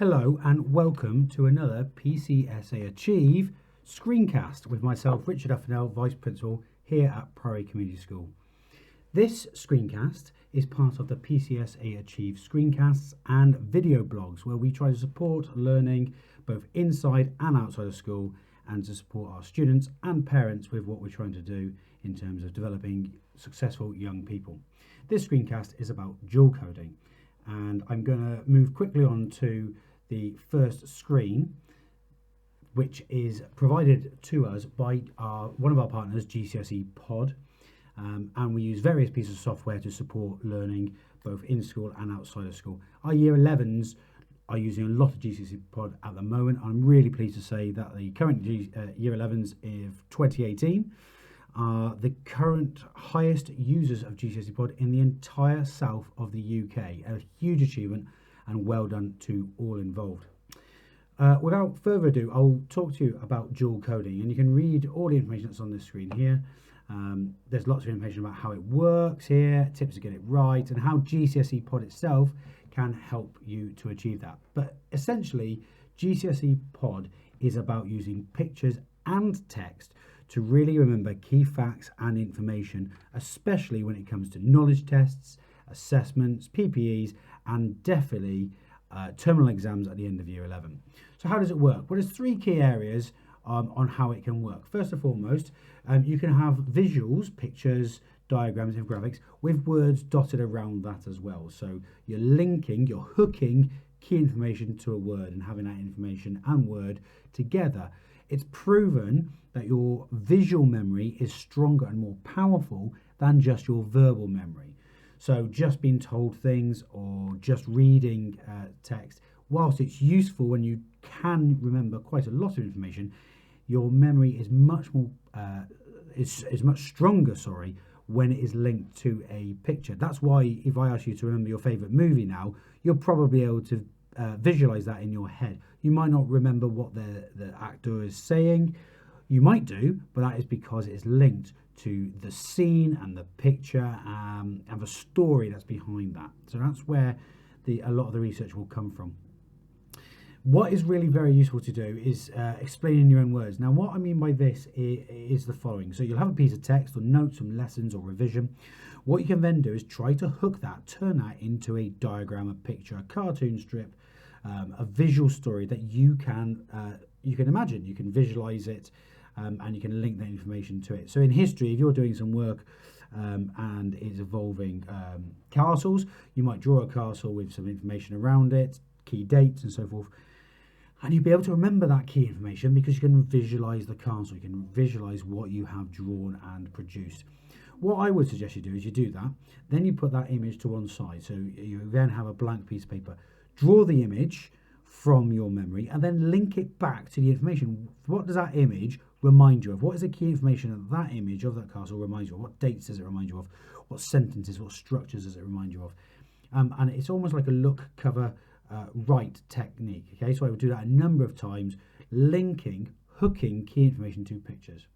Hello and welcome to another PCSAchieve screencast with myself, Richard Uffanell, Vice Principal here at Priory Community School. This screencast is part of the PCSAchieve screencasts and video blogs where we try to support learning both inside and outside of school and to support our students and parents with what we're trying to do in terms of developing successful young people. This screencast is about dual coding, and I'm going to move quickly on to the first screen, which is provided to us by one of our partners, GCSEPod, and we use various pieces of software to support learning both in school and outside of school. Our Year 11s are using a lot of GCSEPod at the moment. I'm really pleased to say that the current Year 11s of 2018 are the current highest users of GCSEPod in the entire south of the UK. A huge achievement and well done to all involved. Without further ado, I'll talk to you about dual coding, and you can read all the information that's on the screen here. There's lots of information about how it works here, tips to get it right, and how GCSEPod itself can help you to achieve that. But essentially, GCSEPod is about using pictures and text to really remember key facts and information, especially when it comes to knowledge tests, assessments, PPEs, and definitely terminal exams at the end of Year 11. So how does it work? Well, there's three key areas on how it can work. First and foremost, you can have visuals, pictures, diagrams, infographics with words dotted around that as well. So you're hooking key information to a word and having that information and word together. It's proven that your visual memory is stronger and more powerful than just your verbal memory. So just being told things or just reading text, whilst it's useful when you can remember quite a lot of information, your memory is much stronger, when it is linked to a picture. That's why if I ask you to remember your favourite movie now, you'll probably be able to visualize that in your head. You might not remember what the actor is saying. You might do, but that is because it's linked to the scene and the picture and the story that's behind that. So that's where a lot of the research will come from. What is really very useful to do is explain in your own words. Now, what I mean by this is the following. So you'll have a piece of text or notes from lessons or revision. What you can then do is try to hook that, turn that into a diagram, a picture, a cartoon strip, a visual story that you can imagine. You can visualize it, and you can link that information to it. So in history, if you're doing some work and it's involving castles, you might draw a castle with some information around it, key dates and so forth. And you'll be able to remember that key information because you can visualize the castle, you can visualize what you have drawn and produced. What I would suggest you do is you do that, then you put that image to one side. So you then have a blank piece of paper. Draw the image from your memory and then link it back to the information. What does that image remind you of? What is the key information that image of that castle reminds you of? What dates does it remind you of? What sentences, what structures does it remind you of? And it's almost like a look, cover, write technique. Okay, so I would do that a number of times, hooking key information to pictures.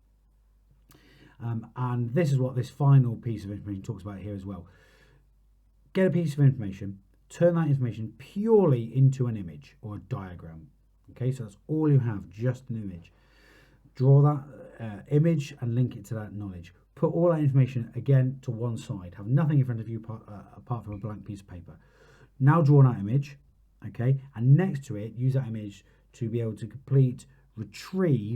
And this is what this final piece of information talks about here as well. Get a piece of information, turn that information purely into an image or a diagram. Okay, so that's all you have, just an image. Draw that image and link it to that knowledge. Put all that information again to one side. Have nothing in front of you apart from a blank piece of paper. Now draw that image, okay, and next to it, use that image to be able to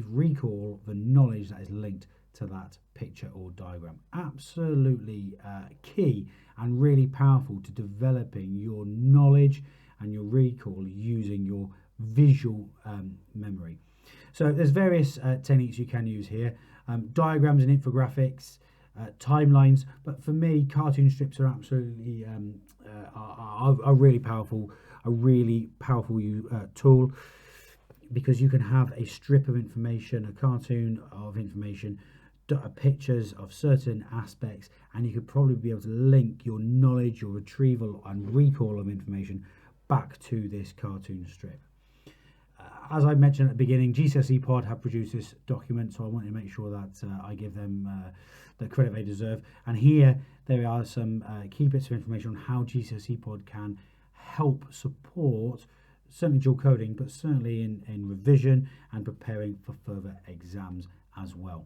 recall the knowledge that is linked to that picture or diagram. Absolutely key and really powerful to developing your knowledge and your recall using your visual memory. So there's various techniques you can use here, diagrams and infographics, timelines, but for me, cartoon strips are absolutely are really powerful, a really powerful tool, because you can have a strip of information, a cartoon of information, pictures of certain aspects, and you could probably be able to link your knowledge, your retrieval and recall of information back to this cartoon strip. As I mentioned at the beginning, GCSEPod have produced this document, so I want to make sure that I give them the credit they deserve. And here there are some key bits of information on how GCSEPod can help support certainly dual coding, but certainly in revision and preparing for further exams as well.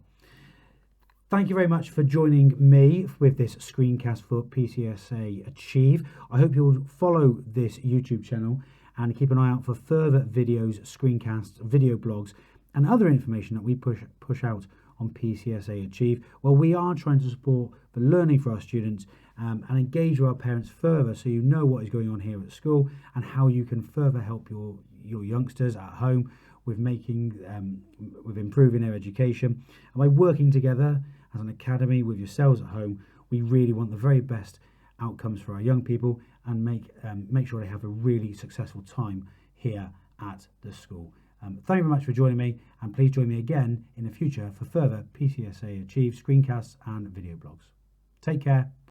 Thank you very much for joining me with this screencast for PCSAchieve. I hope you'll follow this YouTube channel and keep an eye out for further videos, screencasts, video blogs, and other information that we push out on PCSAchieve. Well, we are trying to support the learning for our students and engage with our parents further, so you know what is going on here at school and how you can further help your youngsters at home with improving their education. And by working together as an academy with yourselves at home, we really want the very best outcomes for our young people and make sure they have a really successful time here at the school. Thank you very much for joining me, and please join me again in the future for further PCSAchieve screencasts and video blogs. Take care.